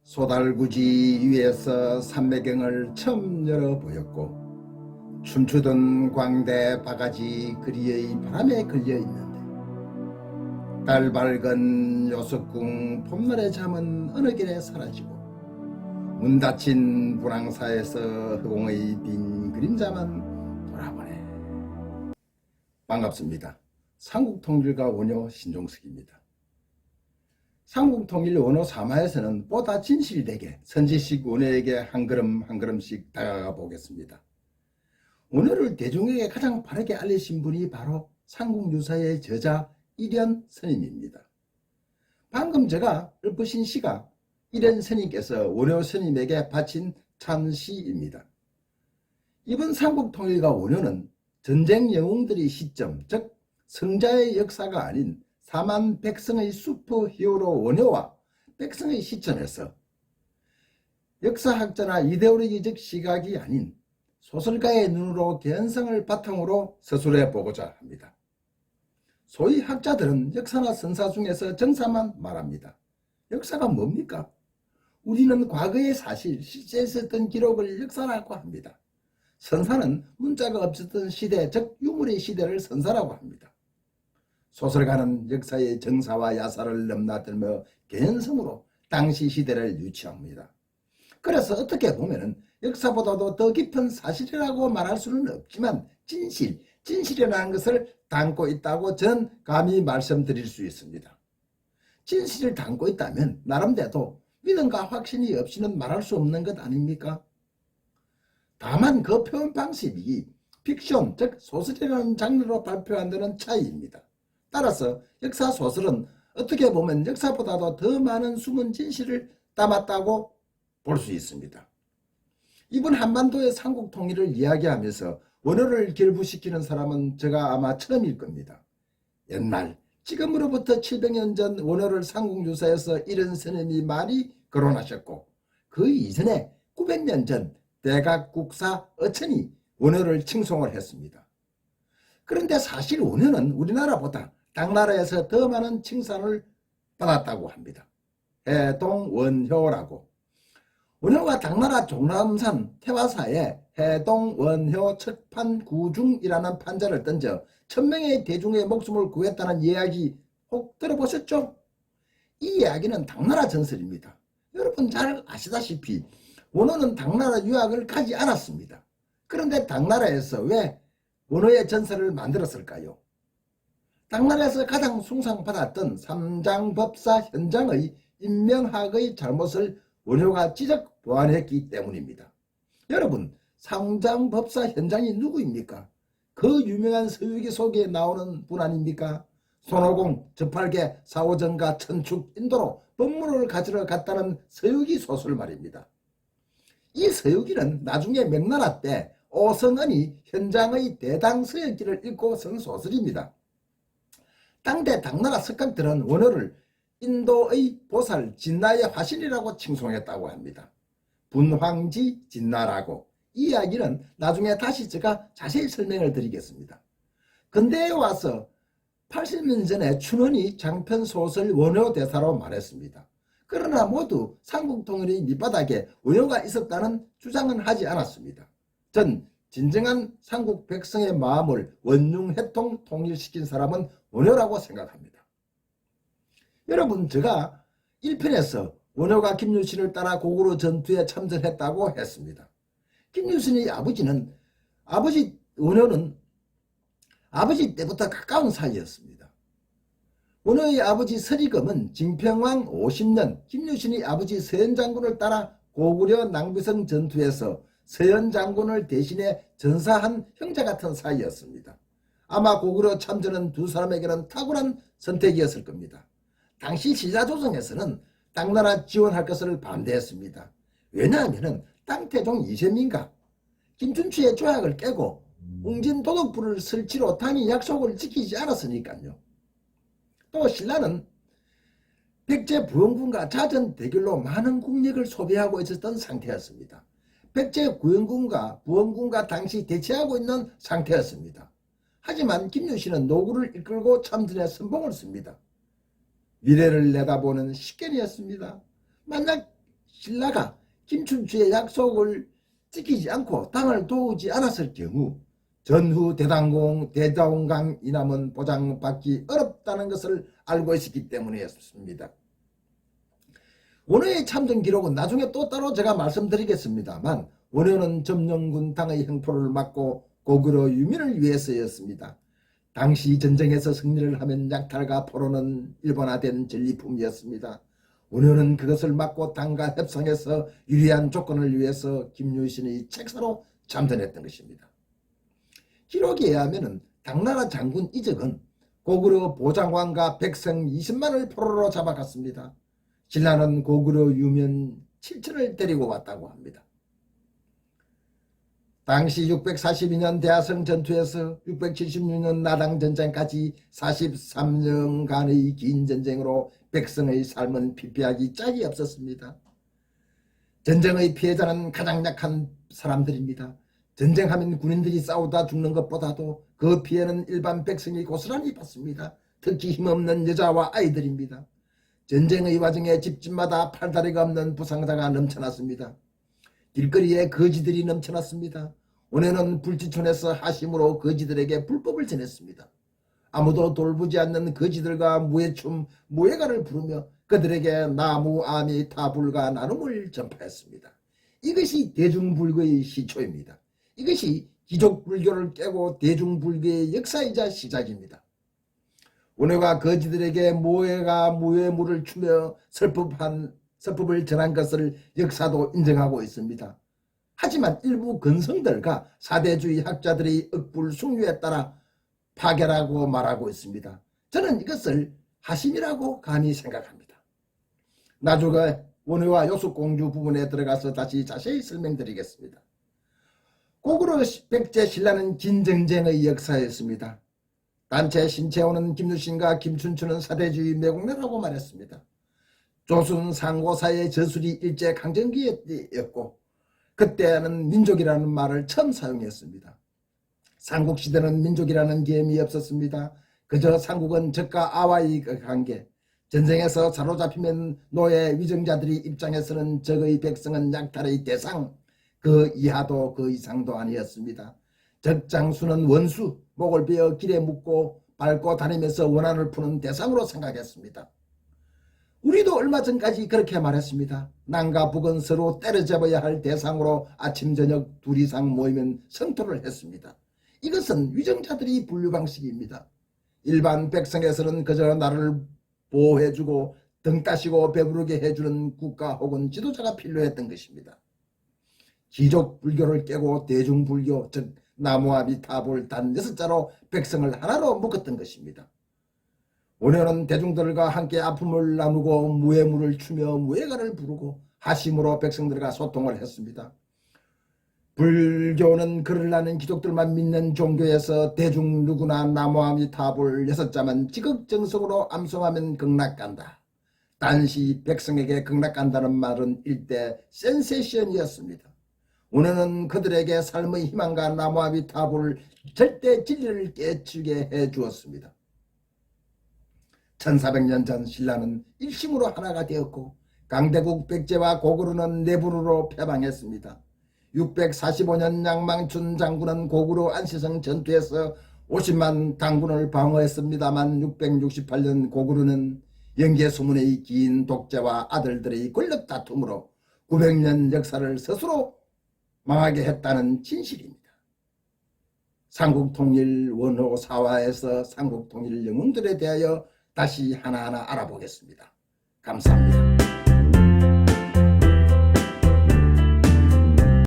소달구지 위에서 삼매경을 처음 열어보였고 춤추던 광대 바가지 그리의 바람에 걸려있는데 달 밝은 요석궁 봄날의 잠은 어느 길에 사라지고 문 닫힌 분황사에서 허공의 빈 그림자만 돌아보네. 반갑습니다. 삼국통일가 원효 신종석입니다. 삼국통일 원호 3화에서는 보다 진실되게 선지식 원효에게 한 걸음 한 걸음씩 다가가 보겠습니다. 원효를 대중에게 가장 바르게 알리신 분이 바로 삼국유사의 저자 일현 스님입니다. 방금 제가 읊으신 시가 일현 스님께서 원효 스님에게 바친 찬시입니다. 이번 삼국통일가 원효는 전쟁 영웅들의 시점, 즉 성자의 역사가 아닌 사만 백성의 슈퍼히어로 원효와 백성의 시점에서 역사학자나 이데올로기적 시각이 아닌 소설가의 눈으로 개연성을 바탕으로 서술해 보고자 합니다. 소위 학자들은 역사나 선사 중에서 정사만 말합니다. 역사가 뭡니까? 우리는 과거의 사실, 실제 있었던 기록을 역사라고 합니다. 선사는 문자가 없었던 시대, 즉 유물의 시대를 선사라고 합니다. 소설가는 역사의 정사와 야사를 넘나들며 개연성으로 당시 시대를 유추합니다. 그래서 어떻게 보면 역사보다도 더 깊은 사실이라고 말할 수는 없지만 진실이라는 것을 담고 있다고 저는 감히 말씀드릴 수 있습니다. 진실을 담고 있다면 나름대로 믿음과 확신이 없이는 말할 수 없는 것 아닙니까? 다만 그 표현 방식이 픽션, 즉 소설이라는 장르로 발표한다는 차이입니다. 따라서 역사소설은 어떻게 보면 역사보다도 더 많은 숨은 진실을 담았다고 볼 수 있습니다. 이번 한반도의 삼국통일을 이야기하면서 원효를 결부시키는 사람은 제가 아마 처음일 겁니다. 옛날 지금으로부터 700년 전 원효를 삼국유사에서 일현 스님이 많이 거론하셨고 그 이전에 900년 전 대각국사 어천이 원효를 칭송을 했습니다. 그런데 사실 원효는 우리나라보다 당나라에서 더 많은 칭찬을 받았다고 합니다. 해동원효라고. 원효가 당나라 종남산 태화사에 해동원효 척판구중이라는 판자를 던져 1000명의 대중의 목숨을 구했다는 이야기 혹 들어보셨죠? 이 이야기는 당나라 전설입니다. 여러분 잘 아시다시피 원효는 당나라 유학을 가지 않았습니다. 그런데 당나라에서 왜 원효의 전설을 만들었을까요? 당나라에서 가장 숭상받았던 삼장법사 현장의 인명학의 잘못을 원효가 지적 보완했기 때문입니다. 여러분, 삼장법사 현장이 누구입니까? 그 유명한 서유기 속에 나오는 분 아닙니까? 손오공, 저팔계, 사오정가, 천축, 인도로 법문을 가지러 갔다는 서유기 소설 말입니다. 이 서유기는 나중에 명나라 때 오성은이 현장의 대당서역기를 읽고 쓴 소설입니다. 당대 당나라 석각들은 원효를 인도의 보살 진나의 화신이라고 칭송했다고 합니다. 분황지 진나라고. 이 이야기는 나중에 다시 제가 자세히 설명을 드리겠습니다. 근대에 와서 80년 전에 춘원이 장편소설 원효대사로 말했습니다. 그러나 모두 삼국통일의 밑바닥에 원효가 있었다는 주장은 하지 않았습니다. 전 진정한 삼국 백성의 마음을 원융해통 통일시킨 사람은 원효라고 생각합니다. 여러분, 제가 1편에서 원효가 김유신을 따라 고구려 전투에 참전했다고 했습니다. 김유신의 원효는 아버지 때부터 가까운 사이였습니다. 원효의 아버지 서리금은 진평왕 50년 김유신의 아버지 서현장군을 따라 고구려 낭비성 전투에서 서현장군을 대신해 전사한 형제 같은 사이였습니다. 아마 고구려 참전은 두 사람에게는 탁월한 선택이었을 겁니다. 당시 신라조정에서는 당나라 지원할 것을 반대했습니다. 왜냐하면 땅태종 이세민과 김춘추의 조약을 깨고 웅진도덕부를 설치로 당이 약속을 지키지 않았으니까요. 또 신라는 백제 부원군과 자전 대결로 많은 국력을 소비하고 있었던 상태였습니다. 백제 구영군과 부원군과 당시 대치하고 있는 상태였습니다. 하지만 김유신은 노구를 이끌고 참전에 선봉을 씁니다. 미래를 내다보는 식견이었습니다. 만약 신라가 김춘추의 약속을 지키지 않고 당을 도우지 않았을 경우 전후 대다원강 이남은 보장받기 어렵다는 것을 알고 있었기 때문이었습니다. 원효의 참전 기록은 나중에 또 따로 제가 말씀드리겠습니다만 원효는 점령군당의 행포를 막고 고구려 유민을 위해서였습니다. 당시 전쟁에서 승리를 하면 약탈과 포로는 일본화된 전리품이었습니다. 원효는 그것을 막고 당과 협상해서 유리한 조건을 위해서 김유신의 책사로 참전했던 것입니다. 기록에 의하면 당나라 장군 이적은 고구려 보장관과 백성 20만을 포로로 잡아갔습니다. 신라는 고구려 유민 7천을 데리고 왔다고 합니다. 당시 642년 대하성 전투에서 676년 나당 전쟁까지 43년간의 긴 전쟁으로 백성의 삶은 피폐하기 짝이 없었습니다. 전쟁의 피해자는 가장 약한 사람들입니다. 전쟁하면 군인들이 싸우다 죽는 것보다도 그 피해는 일반 백성이 고스란히 받습니다. 특히 힘없는 여자와 아이들입니다. 전쟁의 와중에 집집마다 팔다리가 없는 부상자가 넘쳐났습니다. 길거리에 거지들이 넘쳐났습니다. 원효는 불지촌에서 하심으로 거지들에게 불법을 전했습니다. 아무도 돌보지 않는 거지들과 무예춤, 무예가를 부르며 그들에게 나무, 아미, 타불과 나눔을 전파했습니다. 이것이 대중불교의 시초입니다. 이것이 기족불교를 깨고 대중불교의 역사이자 시작입니다. 원효가 거지들에게 모해가 무예물을 추며 설법을 전한 것을 역사도 인정하고 있습니다. 하지만 일부 근성들과 사대주의 학자들이 억불숭유에 따라 파괴라고 말하고 있습니다. 저는 이것을 하심이라고 감히 생각합니다. 나중에 원효와 요숙공주 부분에 들어가서 다시 자세히 설명드리겠습니다. 고구려 백제 신라는 긴 전쟁의 역사였습니다. 단체 신채호는 김유신과 김춘추는 사대주의 매국노라고 말했습니다. 조선 상고사의 저술이 일제 강점기였고 그때는 민족이라는 말을 처음 사용했습니다. 삼국시대는 민족이라는 개념이 없었습니다. 그저 삼국은 적과 아와의 관계, 전쟁에서 사로잡히면 노예 위정자들이 입장에서는 적의 백성은 약탈의 대상, 그 이하도 그 이상도 아니었습니다. 적장수는 원수, 목을 베어 길에 묶고 밟고 다니면서 원한을 푸는 대상으로 생각했습니다. 우리도 얼마 전까지 그렇게 말했습니다. 남과 북은 서로 때려잡아야 할 대상으로 아침 저녁 둘 이상 모이면 성토를 했습니다. 이것은 위정자들의 분류 방식입니다. 일반 백성에서는 그저 나를 보호해주고 등 따시고 배부르게 해주는 국가 혹은 지도자가 필요했던 것입니다. 기족 불교를 깨고 대중불교 즉 나무아비 타불 단 6자로 백성을 하나로 묶었던 것입니다. 원효는 대중들과 함께 아픔을 나누고 무예물을 추며 무예가를 부르고 하심으로 백성들과 소통을 했습니다. 불교는 글을 나는 기독들만 믿는 종교에서 대중 누구나 나무아미 타불 6자만 지극정성으로 암송하면 극락간다. 단시 백성에게 극락간다는 말은 일대 센세이션이었습니다. 원효는 그들에게 삶의 희망과 나무아미 타불 절대 진리를 깨치게 해주었습니다. 1400년 전 신라는 일심으로 하나가 되었고 강대국 백제와 고구려는 내부로 패방했습니다. 645년 양망춘 장군은 고구려 안시성 전투에서 50만 당군을 방어했습니다만 668년 고구려는 영계수문의 긴 독재와 아들들의 권력 다툼으로 900년 역사를 스스로 망하게 했다는 진실입니다. 삼국통일 원효 사화에서 삼국통일 영웅들에 대하여 다시 하나하나 알아보겠습니다. 감사합니다.